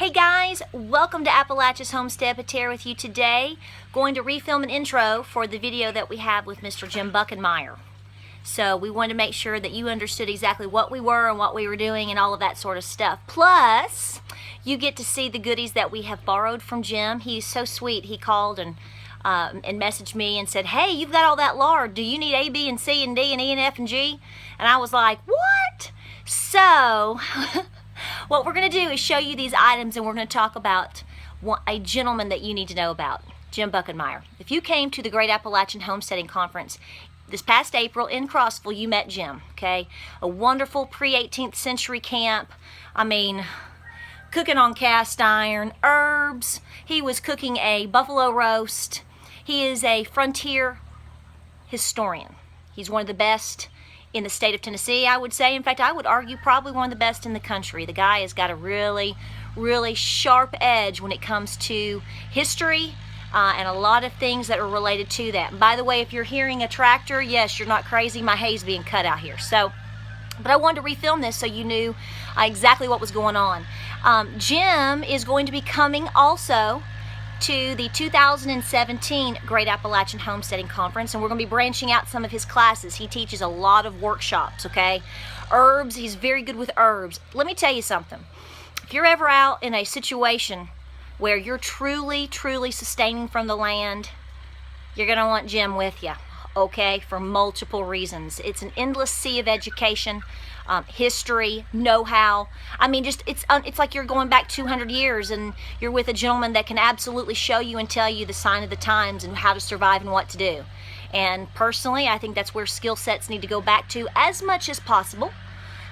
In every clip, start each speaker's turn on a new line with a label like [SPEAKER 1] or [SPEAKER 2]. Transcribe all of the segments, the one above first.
[SPEAKER 1] Hey guys, welcome to Appalachia's Homestead. Pater with you today. Going to refilm an intro for the video that we have with Mr. Jim Buckenmyer. So we wanted to make sure that you understood exactly what we were and what we were doing and all of that sort of stuff. Plus, you get to see the goodies that we have borrowed from Jim. He's so sweet. He called and messaged me and said, hey, you've got all that lard. Do you need A, B, and C, and D, and E, and F, and G? And I was like, what? So... what we're going to do is show you these items, and we're going to talk about a gentleman that you need to know about, Jim Buckenmyer. If you came to the Great Appalachian Homesteading Conference this past April in Crossville, you met Jim, okay? A wonderful pre-18th century camp. I mean, cooking on cast iron, herbs. He was cooking a buffalo roast. He is a frontier historian. He's one of the best in the state of Tennessee, I would say. In fact, I would argue probably one of the best in the country. The guy has got a really, really sharp edge when it comes to history and a lot of things that are related to that. And by the way, if you're hearing a tractor, yes, you're not crazy. My hay's being cut out here. So, but I wanted to refilm this so you knew exactly what was going on. Jim is going to be coming also to the 2017 Great Appalachian Homesteading Conference, and we're going to be branching out some of his classes. He teaches a lot of workshops, okay? Herbs, he's very good with herbs. Let me tell you something. If you're ever out in a situation where you're truly, truly sustaining from the land, you're going to want Jim with you, okay? For multiple reasons. It's an endless sea of education, history, know-how. I mean, just it's like you're going back 200 years and you're with a gentleman that can absolutely show you and tell you the sign of the times and how to survive and what to do. And personally, I think that's where skill sets need to go back to as much as possible.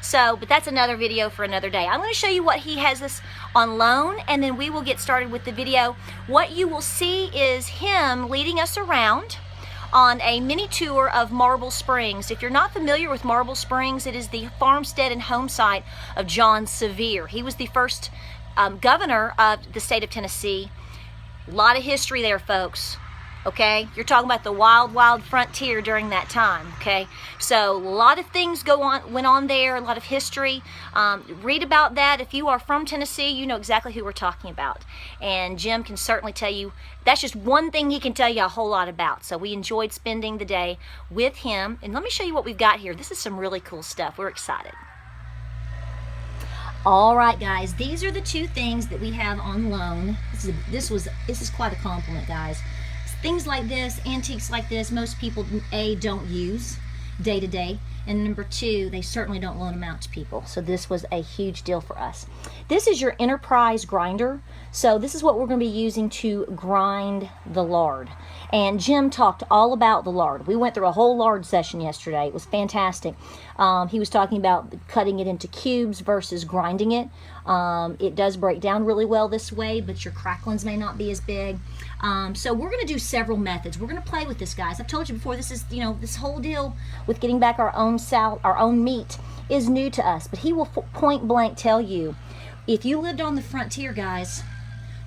[SPEAKER 1] So, but that's another video for another day. I'm going to show you what he has this on loan, and then we will get started with the video. What you will see is him leading us around on a mini tour of Marble Springs. If you're not familiar with Marble Springs, it is the farmstead and home site of John Sevier. He was the first governor of the state of Tennessee. A lot of history there, folks. Okay, you're talking about the wild, wild frontier during that time. Okay, so a lot of things went on there, a lot of history. Read about that. If you are from Tennessee, you know exactly who we're talking about. And Jim can certainly tell you, that's just one thing he can tell you a whole lot about. So we enjoyed spending the day with him. And let me show you what we've got here. This is some really cool stuff. We're excited. All right, guys, these are the two things that we have on loan. This is quite a compliment, guys. Things like this, antiques like this, most people, A, don't use day to day, and number two, they certainly don't loan them out to people. So this was a huge deal for us. This is your enterprise grinder. So this is what we're going to be using to grind the lard. And Jim talked all about the lard. We went through a whole lard session yesterday. It was fantastic. He was talking about cutting it into cubes versus grinding it. It does break down really well this way, but your cracklings may not be as big. So we're going to do several methods. We're going to play with this, guys. I've told you before, this is, you know, this whole deal with getting back our own meat is new to us. But he will point blank tell you, if you lived on the frontier, guys,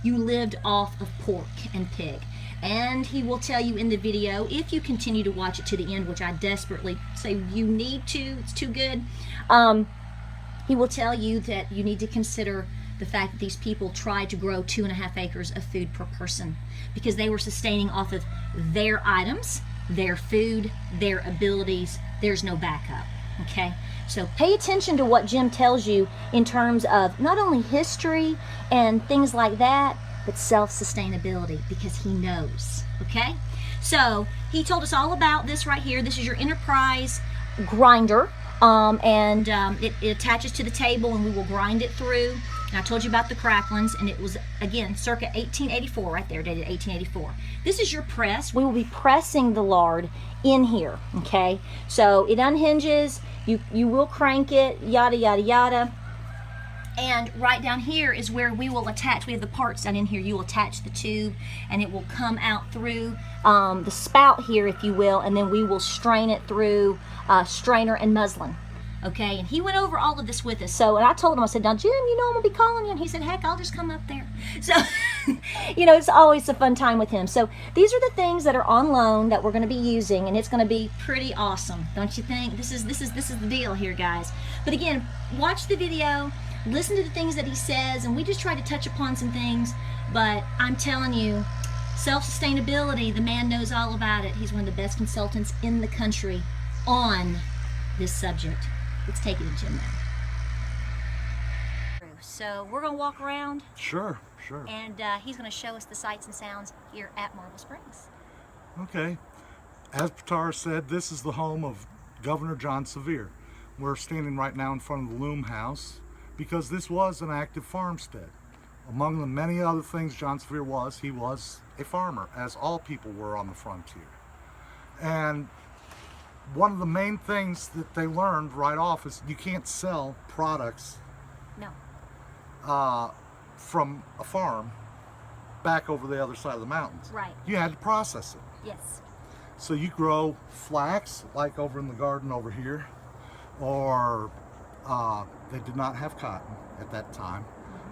[SPEAKER 1] you lived off of pork and pig. And he will tell you in the video, if you continue to watch it to the end, which I desperately say you need to, it's too good, he will tell you that you need to consider the fact that these people tried to grow 2.5 acres of food per person because they were sustaining off of their items, their food, their abilities. There's no backup, okay? So pay attention to what Jim tells you in terms of not only history and things like that, but self-sustainability, because he knows, okay? So he told us all about this right here. This is your enterprise grinder, it attaches to the table and we will grind it through. And I told you about the cracklings, and it was, again, circa 1884, right there, dated 1884. This is your press. We will be pressing the lard in here, okay? So it unhinges, you will crank it, yada, yada, yada. And right down here is where we will attach, we have the parts down in here, you will attach the tube and it will come out through the spout here, if you will, and then we will strain it through strainer and muslin. Okay, and he went over all of this with us. So, and I told him, I said, now Jim, you know I'm gonna be calling you. And he said, heck, I'll just come up there. So, you know, it's always a fun time with him. So these are the things that are on loan that we're gonna be using, and it's gonna be pretty awesome, don't you think? This is the deal here, guys. But again, watch the video. listen to the things that he says, and we just try to touch upon some things. But I'm telling you, self-sustainability, the man knows all about it. He's one of the best consultants in the country on this subject. Let's take it to Jim now. So we're going to walk around.
[SPEAKER 2] Sure, sure.
[SPEAKER 1] And he's going to show us the sights and sounds here at Marble Springs.
[SPEAKER 2] Okay. As Patar said, this is the home of Governor John Sevier. We're standing right now in front of the Loom House because this was an active farmstead. Among the many other things John Sevier was, he was a farmer, as all people were on the frontier. And one of the main things that they learned right off is you can't sell products from a farm back over the other side of the mountains.
[SPEAKER 1] Right.
[SPEAKER 2] You had to process it.
[SPEAKER 1] Yes.
[SPEAKER 2] So you grow flax, like over in the garden over here, or they did not have cotton at that time.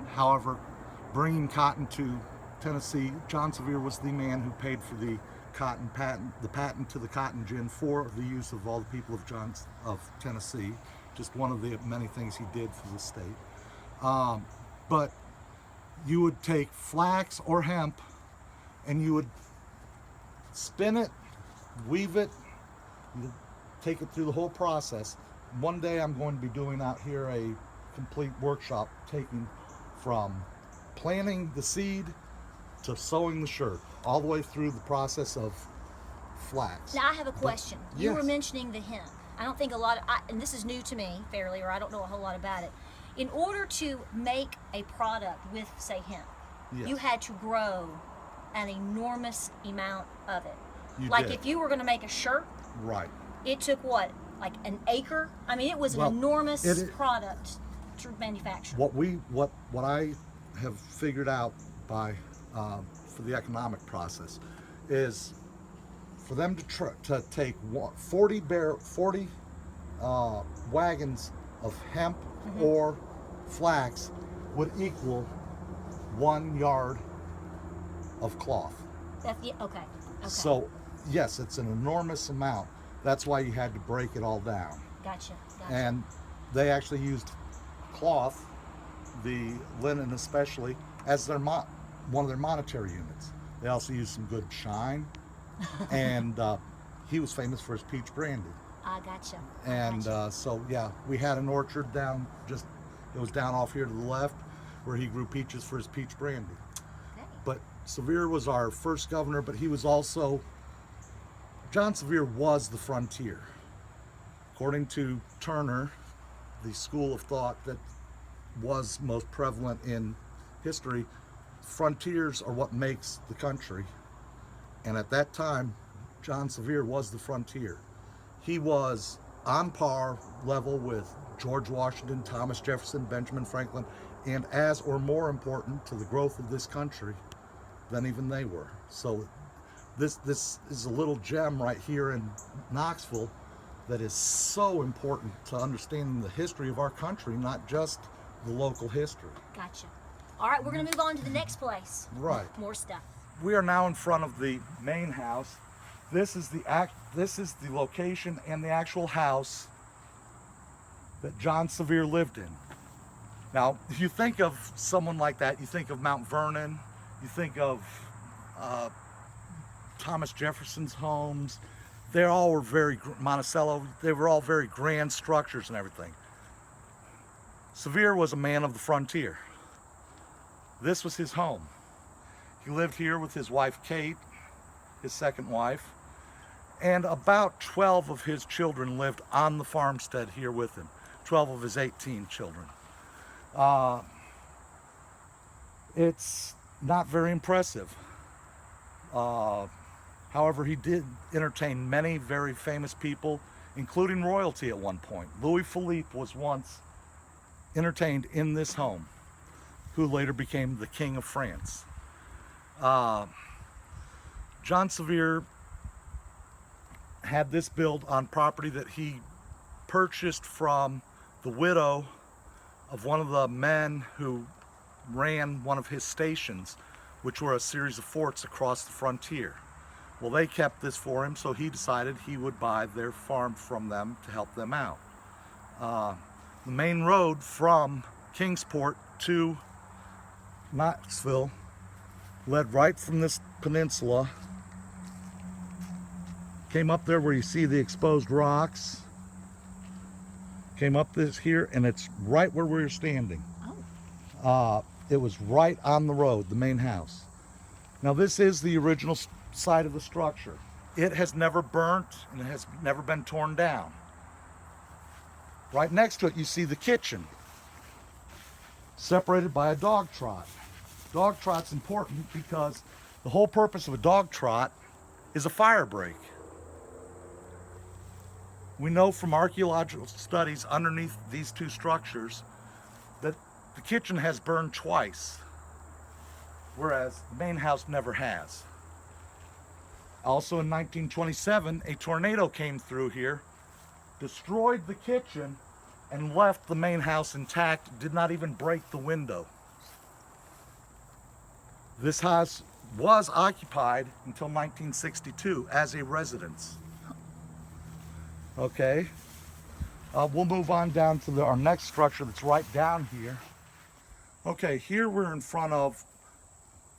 [SPEAKER 2] However, bringing cotton to Tennessee, John Sevier was the man who paid for the cotton patent, the patent to the cotton gin for the use of all the people of Tennessee. Just one of the many things he did for the state. But you would take flax or hemp and you would spin it, weave it, take it through the whole process. One day I'm going to be doing out here a complete workshop taking from planting the seed to sewing the shirt, all the way through the process of flax.
[SPEAKER 1] Now I have a question. You
[SPEAKER 2] yes.
[SPEAKER 1] were mentioning the hemp. I don't think a lot of, and this is new to me fairly, or I don't know a whole lot about it. In order to make a product with, say, hemp,
[SPEAKER 2] Yes.
[SPEAKER 1] you had to grow an enormous amount of it.
[SPEAKER 2] You
[SPEAKER 1] like
[SPEAKER 2] did.
[SPEAKER 1] if you were going to make a shirt,
[SPEAKER 2] Right.
[SPEAKER 1] it took what, like an acre? I mean, it was an enormous product to manufacture.
[SPEAKER 2] What I have figured out by for the economic process is for them to take 40 wagons of hemp or flax would equal 1 yard of cloth.
[SPEAKER 1] Okay.
[SPEAKER 2] So yes, it's an enormous amount. That's why you had to break it all down.
[SPEAKER 1] Gotcha.
[SPEAKER 2] And they actually used cloth, the linen especially, as their one of their monetary units. They also used some good shine, and he was famous for his peach brandy.
[SPEAKER 1] I gotcha.
[SPEAKER 2] And so yeah, we had an orchard down it was down off here to the left where he grew peaches for his peach brandy.
[SPEAKER 1] Okay.
[SPEAKER 2] But Sevier was our first governor, but he was also, John Sevier was the frontier. According to Turner, the school of thought that was most prevalent in history, frontiers are what makes the country. And at that time, John Sevier was the frontier. He was on par level with George Washington, Thomas Jefferson, Benjamin Franklin, and as or more important to the growth of this country than even they were. So this is a little gem right here in Knoxville that is so important to understanding the history of our country, not just the local history.
[SPEAKER 1] Gotcha. All right, we're going to move on to the next place.
[SPEAKER 2] Right.
[SPEAKER 1] More stuff.
[SPEAKER 2] We are now in front of the main house. This is the location and the actual house that John Sevier lived in. Now, if you think of someone like that, you think of Mount Vernon, you think of Thomas Jefferson's homes. They all were very, Monticello, they were all very grand structures and everything. Sevier was a man of the frontier. This was his home. He lived here with his wife Kate, his second wife, and about 12 of his children lived on the farmstead here with him. 12 of his 18 children. It's not very impressive. However, he did entertain many very famous people, including royalty at one point. Louis Philippe was once entertained in this home, who later became the King of France. John Sevier had this built on property that he purchased from the widow of one of the men who ran one of his stations, which were a series of forts across the frontier. Well, they kept this for him, so he decided he would buy their farm from them to help them out. The main road from Kingsport to Knoxville led right from this peninsula, came up there where you see the exposed rocks, came up this here, and it's right where we're standing. It was right on the road, the main house. Now this is the original site of the structure. It has never burnt and it has never been torn down. Right next to it you see the kitchen, separated by a dog trot. Dog trot's important because the whole purpose of a dog trot is a fire break. We know from archaeological studies underneath these two structures that the kitchen has burned twice, whereas the main house never has. Also in 1927, a tornado came through here, destroyed the kitchen, and left the main house intact, did not even break the window. This house was occupied until 1962 as a residence. Okay, we'll move on down to our next structure that's right down here. Okay, here we're in front of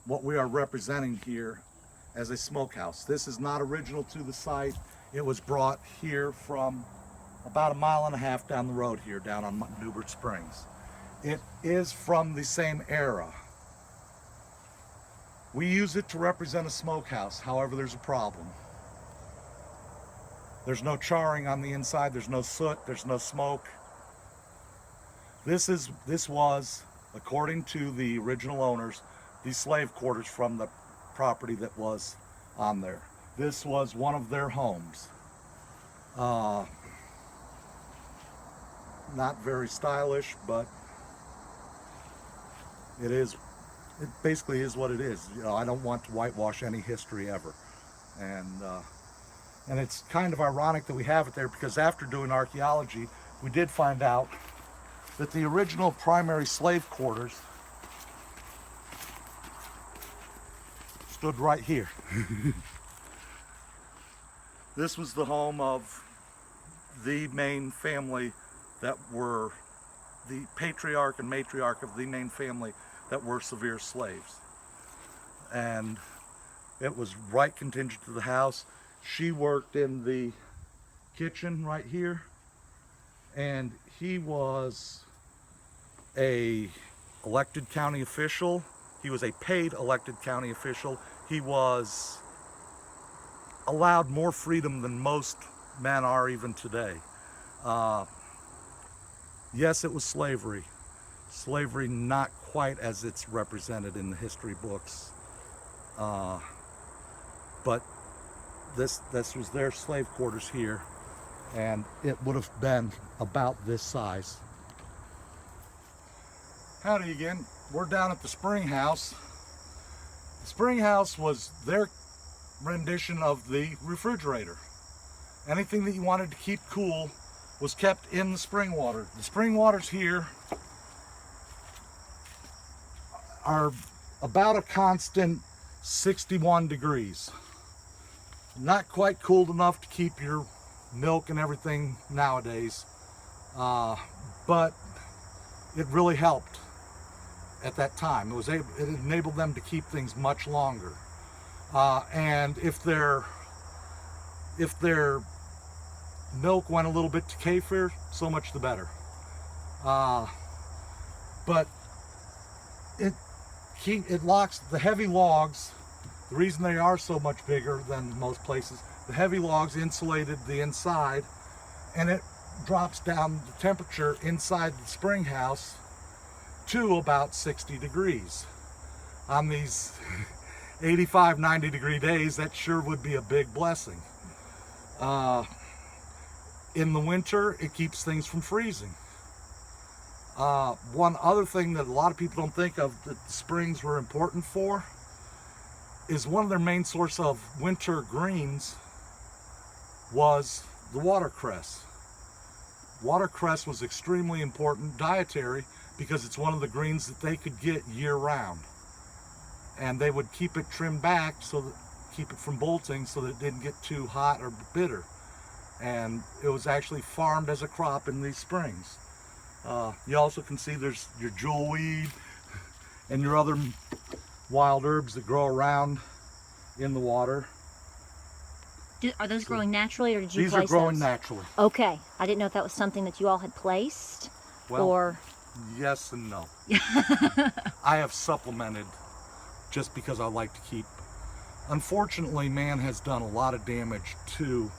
[SPEAKER 2] what we are representing here as a smokehouse. This is not original to the site. It was brought here from about 1.5 miles down the road here, down on Newbert Springs. It is from the same era. We use it to represent a smokehouse. However, there's a problem. There's no charring on the inside, there's no soot, there's no smoke. This was, according to the original owners, the slave quarters from the property that was on there. This was one of their homes. Not very stylish, but it basically is what it is. You know, I don't want to whitewash any history ever. And it's kind of ironic that we have it there, because after doing archaeology, we did find out that the original primary slave quarters stood right here. This was the home of the main family that were the patriarch and matriarch of the main family that were Sevier slaves. And it was right contingent to the house. She worked in the kitchen right here, and he was a elected county official. He was a paid elected county official. He was allowed more freedom than most men are even today. Yes, it was slavery. Slavery not quite as it's represented in the history books. But this was their slave quarters here, and it would have been about this size. Howdy again. We're down at the spring house. The spring house was their rendition of the refrigerator. Anything that you wanted to keep cool was kept in the spring water. The spring waters here are about a constant 61 degrees. Not quite cold enough to keep your milk and everything nowadays, but it really helped at that time. It enabled them to keep things much longer. And if their milk went a little bit to kefir, so much the better. But it locks the heavy logs. The reason they are so much bigger than most places, the heavy logs insulated the inside, and it drops down the temperature inside the spring house to about 60 degrees. On these 85, 90 degree days, that sure would be a big blessing. In the winter, it keeps things from freezing. One other thing that a lot of people don't think of that the springs were important for is one of their main source of winter greens was the watercress. Watercress was extremely important dietary because it's one of the greens that they could get year round. And they would keep it trimmed back so that keep it from bolting so that it didn't get too hot or bitter. And it was actually farmed as a crop in these springs. You also can see there's your jewelweed and your other wild herbs that grow around in the water.
[SPEAKER 1] Are those growing naturally, or did you
[SPEAKER 2] These
[SPEAKER 1] place
[SPEAKER 2] are growing
[SPEAKER 1] those?
[SPEAKER 2] naturally.
[SPEAKER 1] Okay, I didn't know if that was something that you all had placed,
[SPEAKER 2] Well,
[SPEAKER 1] or...
[SPEAKER 2] yes and no. I have supplemented just because I like to keep. Unfortunately, man has done a lot of damage to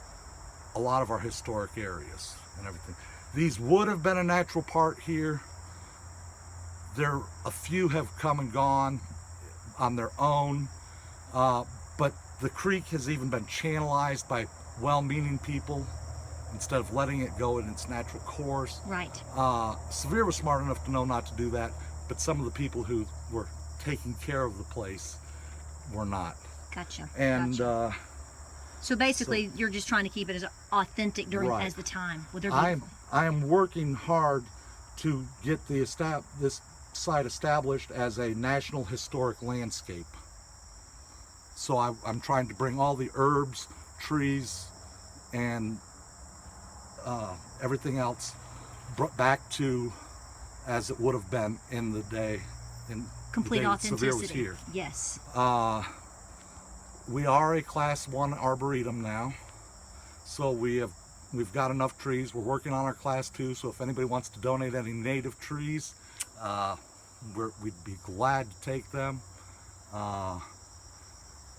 [SPEAKER 2] a lot of our historic areas and everything. These would have been a natural part here. A few have come and gone on their own, but the creek has even been channelized by well-meaning people instead of letting it go in its natural course.
[SPEAKER 1] Right.
[SPEAKER 2] Sevier was smart enough to know not to do that, but some of the people who were taking care of the place were not.
[SPEAKER 1] Gotcha.
[SPEAKER 2] And
[SPEAKER 1] gotcha. So basically, you're just trying to keep it as authentic during
[SPEAKER 2] right.
[SPEAKER 1] as the time. Well, they're
[SPEAKER 2] I
[SPEAKER 1] beautiful.
[SPEAKER 2] am working hard to get this site established as a National Historic Landscape. So I'm trying to bring all the herbs, trees, and everything else back to as it would have been in the day.
[SPEAKER 1] Complete
[SPEAKER 2] the day
[SPEAKER 1] authenticity.
[SPEAKER 2] Sevier was here.
[SPEAKER 1] Yes.
[SPEAKER 2] We are a Class 1 Arboretum now, so we've got enough trees. We're working on our Class 2, so if anybody wants to donate any native trees, we'd be glad to take them.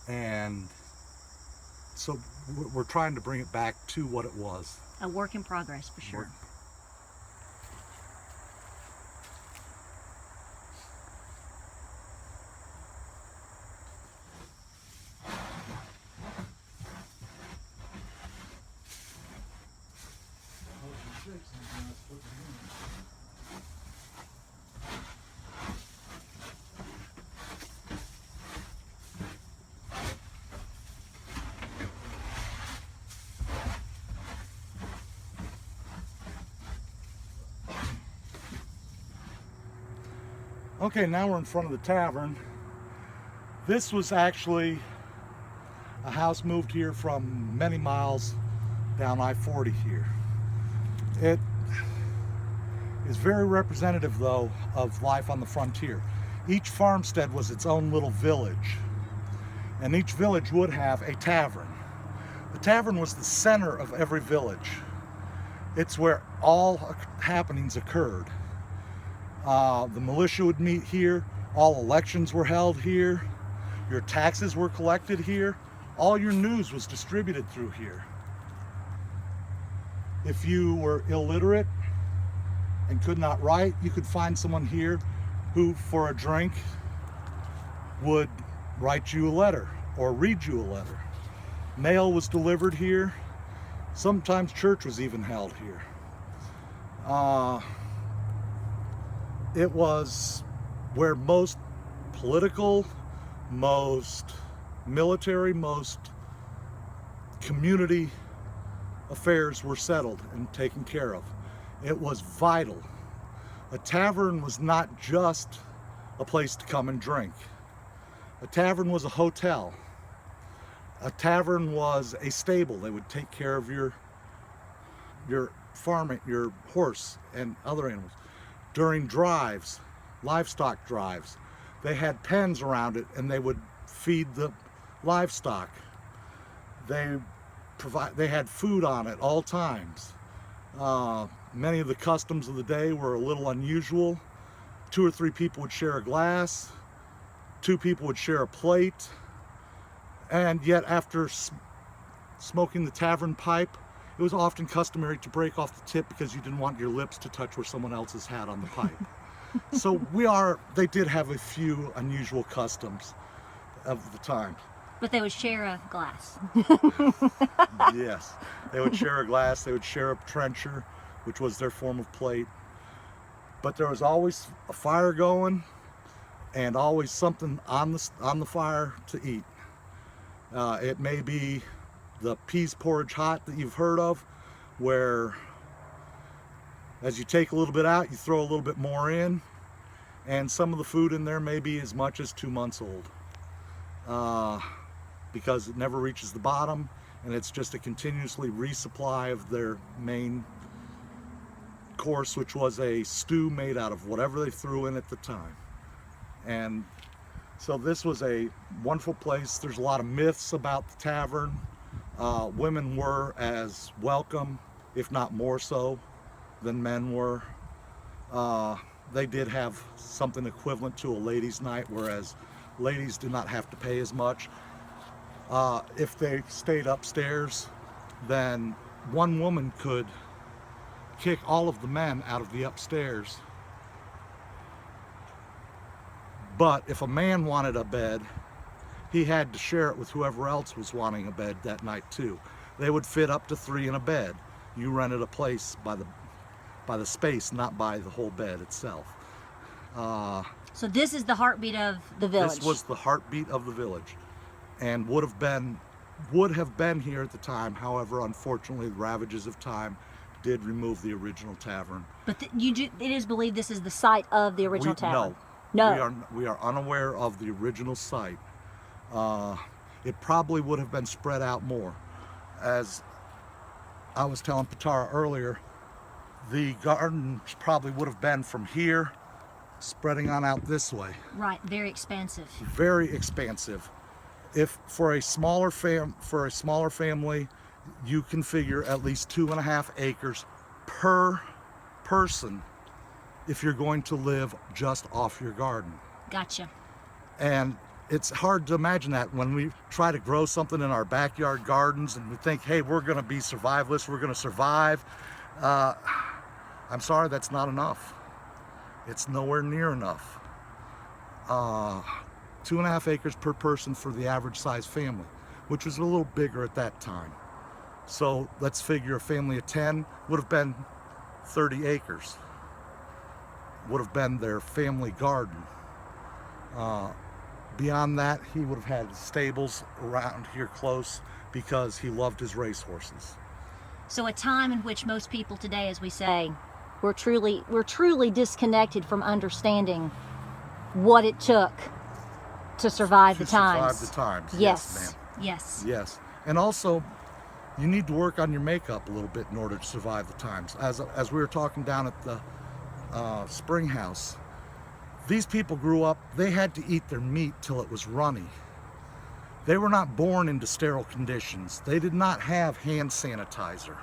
[SPEAKER 2] And so we're trying to bring it back to what it was.
[SPEAKER 1] A work in progress, for sure.
[SPEAKER 2] Okay, now we're in front of the tavern. This was actually a house moved here from many miles down I-40 here. It is very representative, though, of life on the frontier. Each farmstead was its own little village, and each village would have a tavern. The tavern was the center of every village. It's where all happenings occurred. The militia would meet here, all elections were held here, your taxes were collected here, all your news was distributed through here. If you were illiterate and could not write, you could find someone here who, for a drink, would write you a letter or read you a letter. Mail was delivered here. Sometimes church was even held here. It was where most political, most military, most community affairs were settled and taken care of. It was vital. A tavern was not just a place to come and drink. A tavern was a hotel. A tavern was a stable. They would take care of your farm, your horse and other animals. During drives, livestock drives, they had pens around it and they would feed the livestock. They had food on at all times. Many of the customs of the day were a little unusual. 2 or 3 people would share a glass, 2 people would share a plate, and yet after smoking the tavern pipe, it was often customary to break off the tip because you didn't want your lips to touch where someone else's had on the pipe. So they did have a few unusual customs of the time.
[SPEAKER 1] But they would share a glass.
[SPEAKER 2] Yes, they would share a glass, they would share a trencher, which was their form of plate. But there was always a fire going and always something on the fire to eat. It may be the peas porridge hot that you've heard of, where as you take a little bit out, you throw a little bit more in, and some of the food in there may be as much as 2 months old, because it never reaches the bottom, and it's just a continuously resupply of their main course, which was a stew made out of whatever they threw in at the time. And so this was a wonderful place. There's a lot of myths about the tavern. Women were as welcome, if not more so, than men were. They did have something equivalent to a ladies' night, whereas ladies did not have to pay as much. If they stayed upstairs, then one woman could kick all of the men out of the upstairs. But if a man wanted a bed, he had to share it with whoever else was wanting a bed that night too. They would fit up to 3 in a bed. You rented a place by the space, not by the whole bed itself.
[SPEAKER 1] So this is the heartbeat of the village.
[SPEAKER 2] This was the heartbeat of the village, and would have been here at the time. However, unfortunately, the ravages of time did remove the original tavern.
[SPEAKER 1] But it is believed this is the site of the original tavern.
[SPEAKER 2] No. We are unaware of the original site. It probably would have been spread out more. As I was telling Patara earlier, the gardens probably would have been from here, spreading on out this way.
[SPEAKER 1] Right, very expansive.
[SPEAKER 2] Very expansive. If for a smaller family, you can figure at least 2.5 acres per person if you're going to live just off your garden.
[SPEAKER 1] Gotcha.
[SPEAKER 2] And it's hard to imagine that when we try to grow something in our backyard gardens and we think, hey, we're going to be survivalists, we're going to survive. I'm sorry, that's not enough. It's nowhere near enough. 2.5 acres per person for the average size family, which was a little bigger at that time. So let's figure a family of 10 would have been 30 acres. Would have been their family garden. Beyond that, he would have had stables around here close because he loved his racehorses.
[SPEAKER 1] So a time in which most people today, as we say, we're truly disconnected from understanding what it took to survive the times.
[SPEAKER 2] Survive the times.
[SPEAKER 1] Yes,
[SPEAKER 2] ma'am.
[SPEAKER 1] yes.
[SPEAKER 2] Yes. And also, you need to work on your makeup a little bit in order to survive the times. As we were talking down at the spring house, these people grew up, they had to eat their meat till it was runny. They were not born into sterile conditions. They did not have hand sanitizer.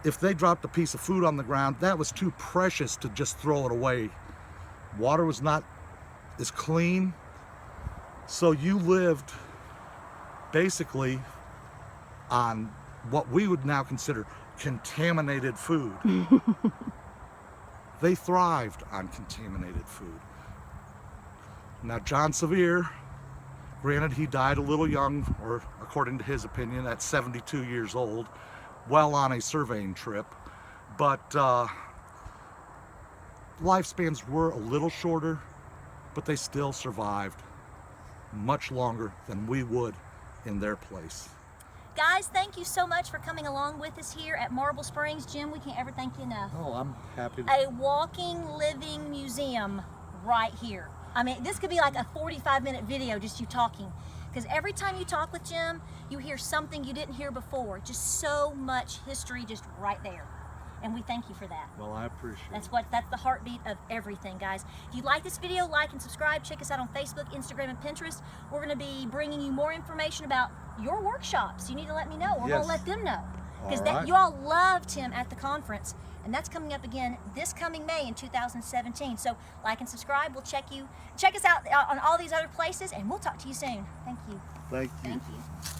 [SPEAKER 2] If they dropped a piece of food on the ground, that was too precious to just throw it away. Water was not as clean. So you lived basically on what we would now consider contaminated food. They thrived on contaminated food. Now, John Sevier, granted he died a little young, or according to his opinion, at 72 years old, well on a surveying trip, but lifespans were a little shorter, but they still survived much longer than we would in their place.
[SPEAKER 1] Guys, thank you so much for coming along with us here at Marble Springs. Jim, we can't ever thank you enough.
[SPEAKER 2] Oh, I'm happy to.
[SPEAKER 1] A walking, living museum right here. I mean, this could be like a 45-minute video, just you talking. Because every time you talk with Jim, you hear something you didn't hear before. Just so much history just right there. And we thank you for that.
[SPEAKER 2] Well, I appreciate it.
[SPEAKER 1] That's the heartbeat of everything, guys. If you like this video, like and subscribe. Check us out on Facebook, Instagram, and Pinterest. We're going to be bringing you more information about your workshops. You need to let me know. We're going to let them know. Because you all loved him at the conference. And that's coming up again this coming May in 2017. So like and subscribe. We'll check us out on all these other places, and we'll talk to you soon. Thank you.
[SPEAKER 2] Thank you.
[SPEAKER 1] Thank you.